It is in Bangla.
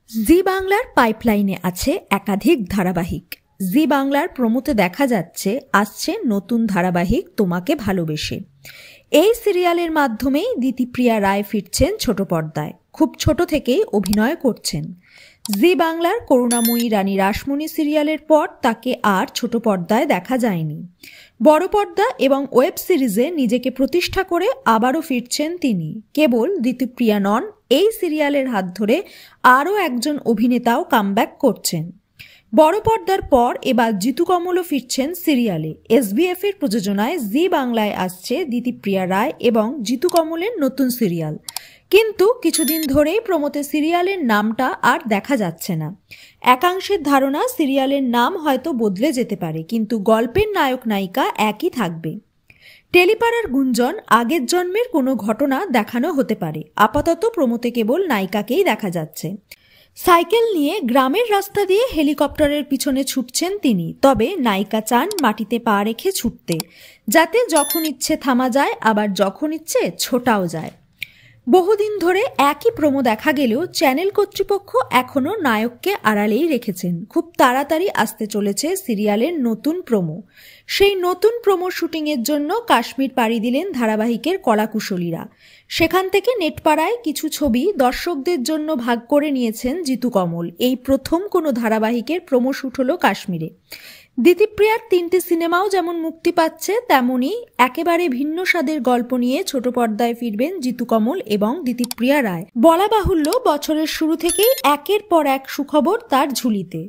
জি বাংলার পাইপলাইনে আছে একাধিক ধারাবাহিক। জি বাংলার প্রোমোতে দেখা যাচ্ছে আসছে নতুন ধারাবাহিক তোমাকে ভালোবেসে। এই সিরিয়ালের মাধ্যমেই দিতিপ্রিয়া রায় ফিরছেন ছোট পর্দায়। খুব ছোট থেকেই অভিনয় করছেন। জি বাংলার করুণাময়ী রানী রাসমণি সিরিয়ালের পর তাকে আর ছোট পর্দায় দেখা যায়নি। বড় পর্দা এবং ওয়েব সিরিজে নিজেকে প্রতিষ্ঠা করে আবারও ফিরছেন তিনি। কেবল দিতিপ্রিয়া নন, এই সিরিয়ালের হাত ধরে আরও একজন অভিনেতাও কামব্যাক করছেন। বড় পর্দার পর এবার জিতু কমলও ফিরছেন সিরিয়ালে। এসবিএফ এর প্রযোজনায় জি বাংলায় আসছে দিতিপ্রিয়া রায় এবং জিতু কমলের নতুন সিরিয়াল। কিন্তু কিছুদিন ধরেই প্রমোতে সিরিয়ালের নামটা আর দেখা যাচ্ছে না। একাংশের ধারণা সিরিয়ালের নাম হয়তো বদলে যেতে পারে, কিন্তু গল্পের নায়ক নায়িকা একই থাকবে। টেলিপাড়ার গুঞ্জন আগের জন্মের কোনো ঘটনা দেখানো হতে পারে। আপাতত প্রমোতে কেবল নায়িকাকেই দেখা যাচ্ছে। সাইকেল নিয়ে গ্রামের রাস্তা দিয়ে হেলিকপ্টারের পিছনে ছুটছেন তিনি। তবে নায়িকা চান মাটিতে পা রেখে ছুটতে, যাতে যখন ইচ্ছে থামা যায়, আবার যখন ইচ্ছে ছোটাও যায়। বহুদিন ধরে একই প্রোমো দেখা গেলেও চ্যানেল কর্তৃপক্ষ এখনও নায়ককে আড়ালেই রেখেছেন। খুব তাড়াতাড়ি আসতে চলেছে সিরিয়ালের নতুন প্রোমো। সেই নতুন প্রোমো শুটিংয়ের জন্য কাশ্মীর পাড়ি দিলেন ধারাবাহিকের কলাকুশলীরা। সেখান থেকে নেটপাড়ায় কিছু ছবি দর্শকদের জন্য ভাগ করে নিয়েছেন জিতু কমল। এই প্রথম কোনো ধারাবাহিকের প্রোমো শুট হলো কাশ্মীরে। দিতিপ্রিয়ার 3টে সিনেমাও যেমন মুক্তি পাচ্ছে, তেমনি একেবারে ভিন্ন স্বাদের গল্প নিয়ে ছোট পর্দায় ফিরবেন জিতু কমল এবং দিতিপ্রিয়া রায়। বলা বাহুল্য, বছরের শুরু থেকেই একের পর এক সুখবর তার ঝুলিতে।